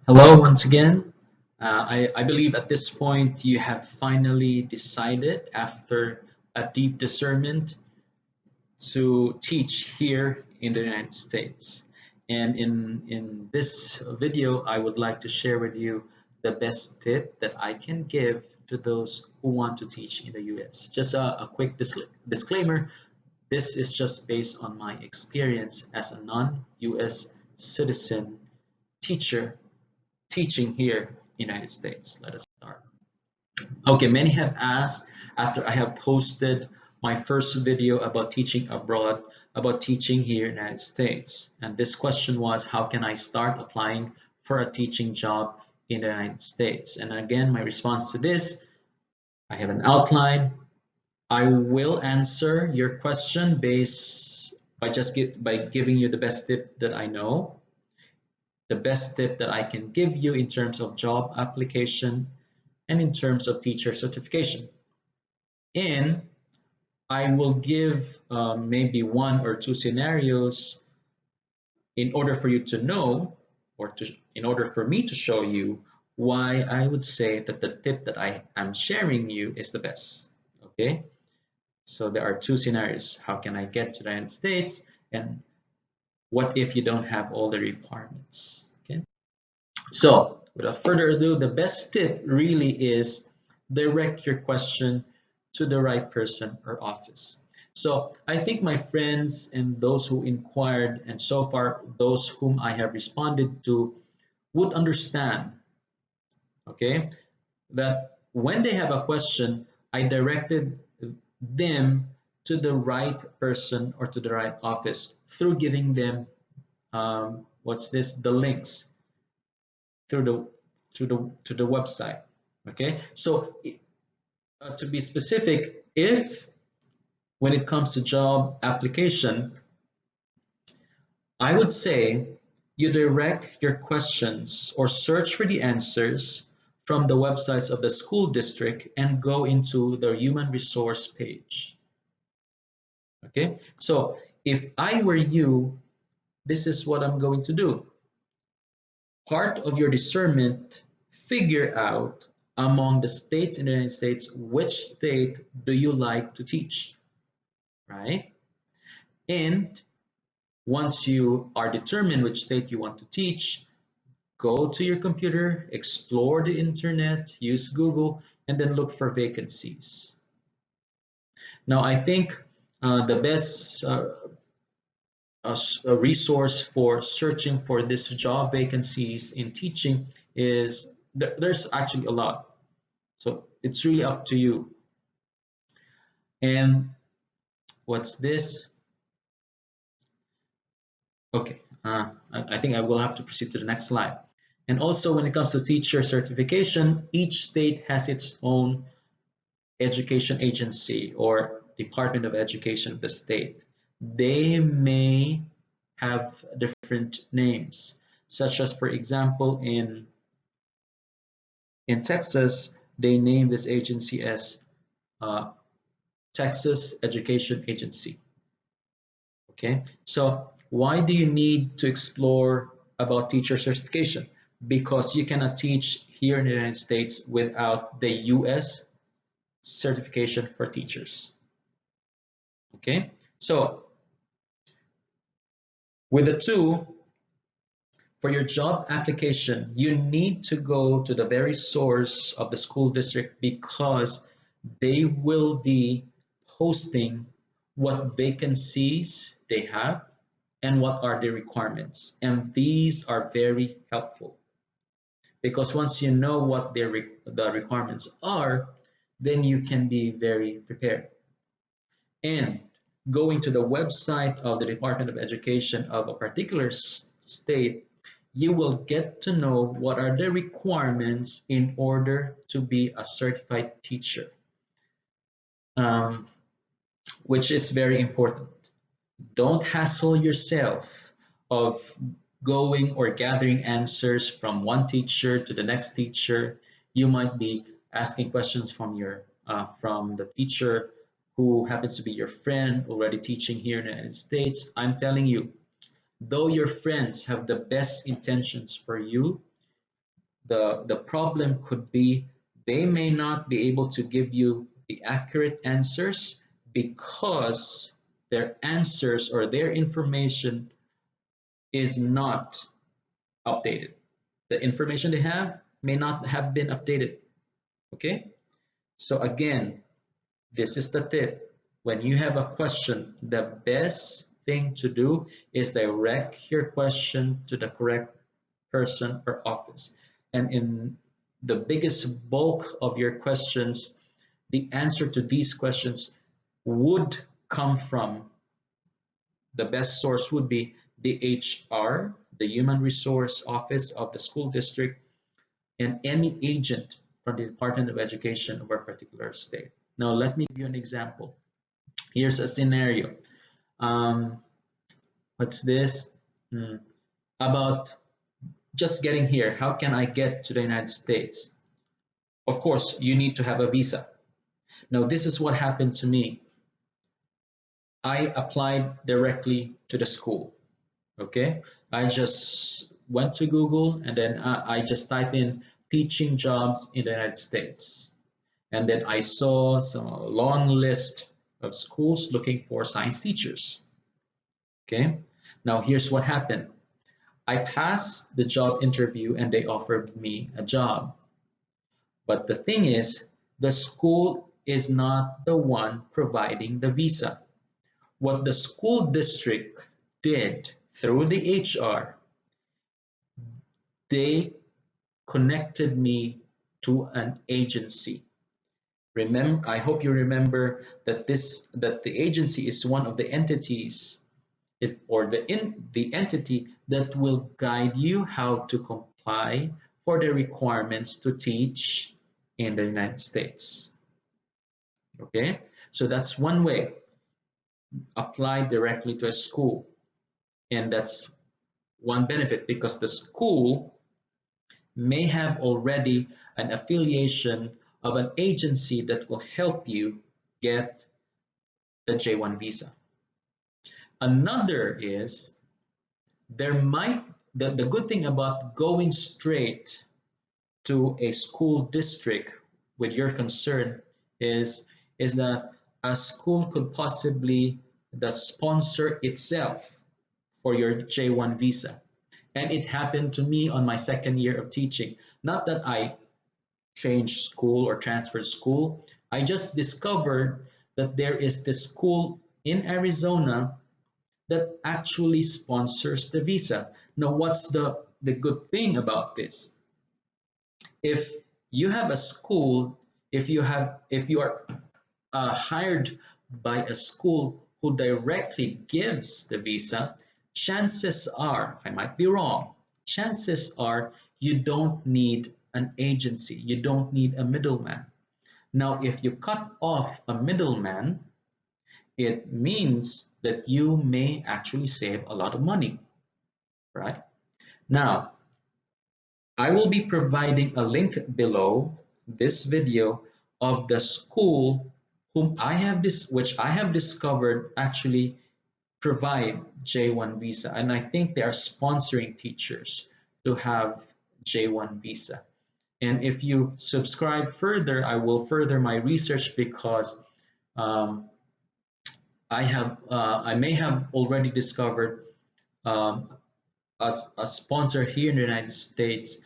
Hello, once again. I believe at this point you have finally decided, after a deep discernment, to teach here in the United States. And in this video, I would like to share with you the best tip that I can give to those who want to teach in the US. Just a quick disclaimer, this is just based on my experience as a non-US citizen teacher teaching here in the United States. Let us start. Okay, many have asked after I have posted my first video about teaching abroad, about teaching here in the United States. And this question was, how can I start applying for a teaching job in the United States? And again, my response to this, I have an outline. I will answer your question based by giving you the best tip that I know, the best tip that I can give you in terms of job application and in terms of teacher certification. And I will give maybe one or two scenarios in order for you to know, in order for me to show you why I would say that the tip that I am sharing you is the best. Okay, so there are two scenarios. How can I get to the United States, and what if you don't have all the requirements? Okay, so without further ado, the best tip really is direct your question to the right person or office. So I think my friends and those who inquired, and so far those whom I have responded to, would understand, okay, that when they have a question, I directed them to the right person or to the right office through giving them the links through the website. Okay, so to be specific, if when it comes to job application, I would say you direct your questions or search for the answers from the websites of the school district and go into the human resource page. Okay, so if I were you, this is what I'm going to do. Part of your discernment, figure out among the states in the United States, which state do you like to teach, right? And once you are determined which state you want to teach, go to your computer, explore the internet, use Google, and then look for vacancies. Now, I think the best a resource for searching for this job vacancies in teaching is there's actually a lot, so it's really up to you. And what's this? Okay, I think I will have to proceed to the next slide. And also, when it comes to teacher certification, each state has its own education agency or Department of Education of the state. They may have different names, such as, for example, in Texas, they name this agency as Texas Education Agency. Okay, so why do you need to explore about teacher certification? Because you cannot teach here in the United States without the US certification for teachers. Okay, so with the two, for your job application, you need to go to the very source of the school district because they will be posting what vacancies they have and what are the requirements. And these are very helpful because once you know what the requirements are, then you can be very prepared. And going to the website of the Department of Education of a particular state, you will get to know what are the requirements in order to be a certified teacher, which is very important. Don't hassle yourself of going or gathering answers from one teacher to the next teacher. You might be asking questions from the teacher who happens to be your friend already teaching here in the United States. I'm telling you, though your friends have the best intentions for you, the problem could be they may not be able to give you the accurate answers because their answers or their information is not updated. The information they have may not have been updated. Okay? So again, this is the tip. When you have a question, the best thing to do is direct your question to the correct person or office. And in the biggest bulk of your questions, the answer to these questions would come from, the best source would be the HR, the Human Resource Office of the school district, and any agent from the Department of Education of a particular state. Now, let me give you an example. Here's a scenario. What's this? About just getting here. How can I get to the United States? Of course, you need to have a visa. Now, this is what happened to me. I applied directly to the school. Okay, I just went to Google and then I just typed in teaching jobs in the United States. And then I saw some long list of schools looking for science teachers. Okay, now here's what happened. I passed the job interview and they offered me a job. But the thing is, the school is not the one providing the visa. What the school district did through the HR, they connected me to an agency. Remember, I hope you remember that the agency is one of the entities the entity that will guide you how to comply for the requirements to teach in the United States. Okay, so that's one way. Apply directly to a school, and that's one benefit because the school may have already an affiliation of an agency that will help you get the J1 visa. Another is the good thing about going straight to a school district with your concern is that a school could possibly the sponsor itself for your J1 visa. And it happened to me on my second year of teaching. Not that I changed school or transferred school. I just discovered that there is this school in Arizona that actually sponsors the visa. Now, what's the good thing about this? If you have a school, if you are hired by a school who directly gives the visa, chances are, I might be wrong, chances are you don't need an agency, you don't need a middleman. Now, if you cut off a middleman, it means that you may actually save a lot of money, right? Now, I will be providing a link below this video of the school which I have discovered actually provide J1 visa, and I think they are sponsoring teachers to have J1 visa. And if you subscribe further, I will further my research because I may have already discovered a sponsor here in the United States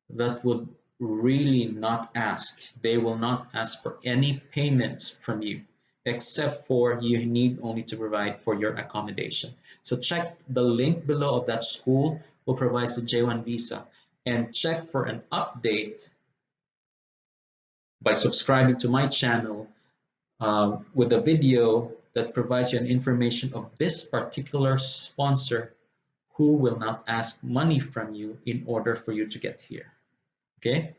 that would really not ask. They will not ask for any payments from you, except for you need only to provide for your accommodation. So check the link below of that school who provides the J1 visa, and check for an update by subscribing to my channel with a video that provides you an information of this particular sponsor who will not ask money from you in order for you to get here. Okay,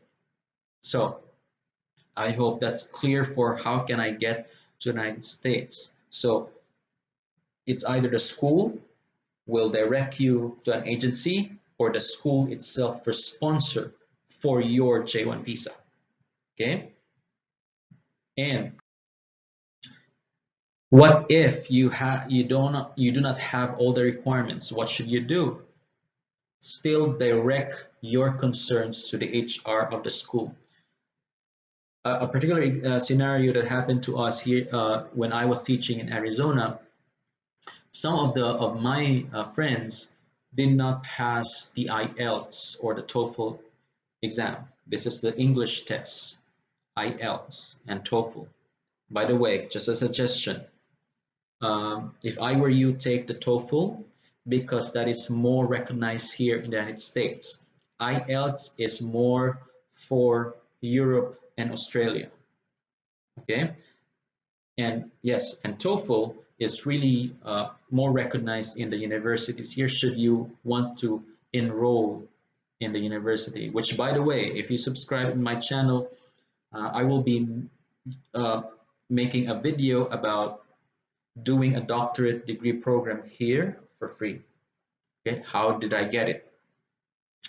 so I hope that's clear for how can I get to the United States. So it's either the school will direct you to an agency or the school itself for sponsor for your J1 visa. Okay, and what if you do not have all the requirements? What should you do? still direct your concerns to the HR of the school. A particular scenario that happened to us here when I was teaching in Arizona, some of my friends did not pass the IELTS or the TOEFL exam. This is the English test, IELTS and TOEFL. By the way, just a suggestion, if I were you, take the TOEFL because that is more recognized here in the United States. IELTS is more for Europe and Australia. Okay, and yes, and TOEFL is really more recognized in the universities here should you want to enroll in the university, which by the way, if you subscribe in my channel, I will be making a video about doing a doctorate degree program here for free. Okay, how did I get it?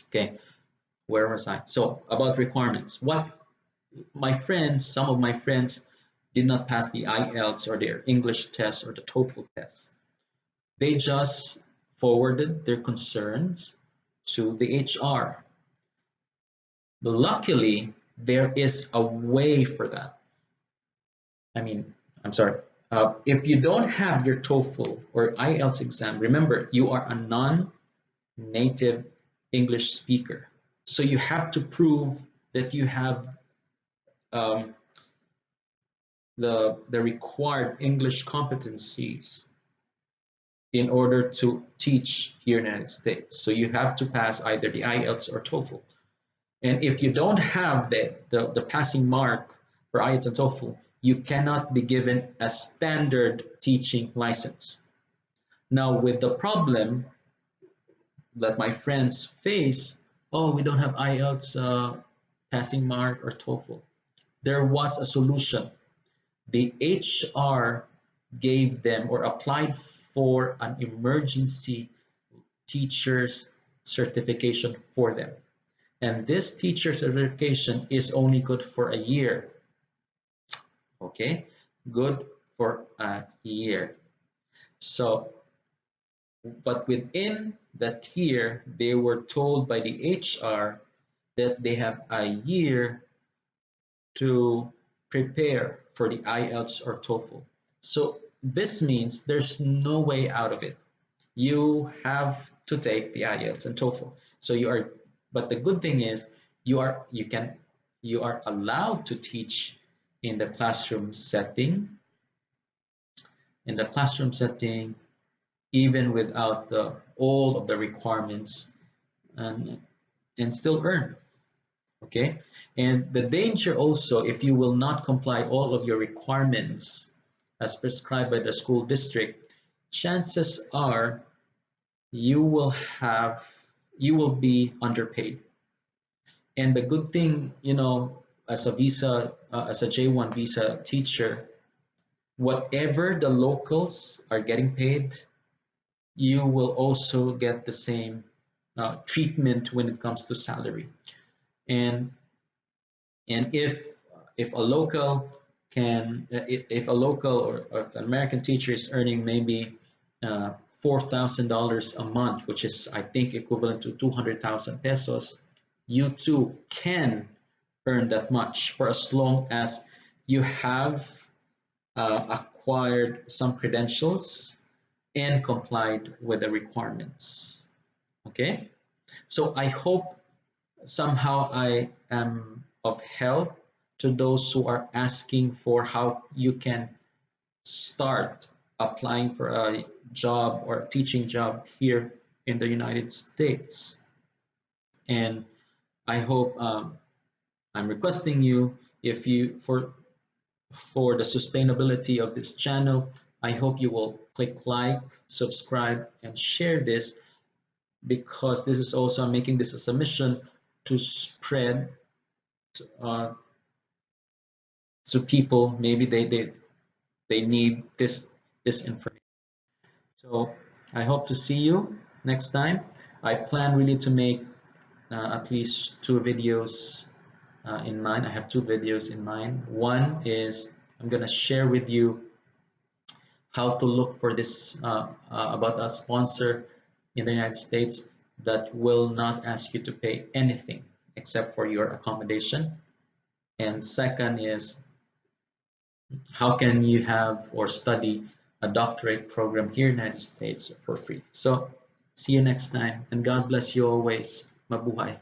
Okay, where was I? So about requirements. What my friends, some of my friends did not pass the IELTS or their English test or the TOEFL test. They just forwarded their concerns to the HR. But luckily, there is a way for that. I mean, I'm sorry. If you don't have your TOEFL or IELTS exam, remember, you are a non-native English speaker. So you have to prove that you have the required English competencies in order to teach here in the United States. So you have to pass either the IELTS or TOEFL. And if you don't have the passing mark for IELTS and TOEFL, you cannot be given a standard teaching license. Now, with the problem that my friends face, oh, we don't have IELTS passing mark or TOEFL. There was a solution. The HR gave them or applied for an emergency teacher's certification for them. And this teacher certification is only good for a year. Okay, good for a year. So, but within that year, they were told by the HR that they have a year to prepare for the IELTS or TOEFL. So this means there's no way out of it. You have to take the IELTS and TOEFL. So you are, but the good thing is you are allowed to teach in the classroom setting. In the classroom setting, even without all of the requirements, and still earn. Okay, and the danger also, if you will not comply all of your requirements as prescribed by the school district, chances are you will be underpaid. And the good thing, you know, as a J1 visa teacher, whatever the locals are getting paid, you will also get the same treatment when it comes to salary. And if a local can, if a local or if an American teacher is earning maybe $4,000 a month, which is I think equivalent to 200,000 pesos, you too can earn that much for as long as you have acquired some credentials and complied with the requirements. Okay, so I hope somehow I am of help to those who are asking for how you can start applying for a job or a teaching job here in the United States. And I hope I'm requesting you, if you for the sustainability of this channel, I hope you will click like, subscribe, and share this, because this is also making this as a mission to spread to people. Maybe they need this information. So I hope to see you next time. I plan really to make at least 2 videos in mind. I have 2 videos in mind. One is I'm gonna share with you how to look for this about a sponsor in the United States. that will not ask you to pay anything except for your accommodation. And second is, how can you have or study a doctorate program here in the United States for free? So see you next time, and God bless you always. Mabuhay.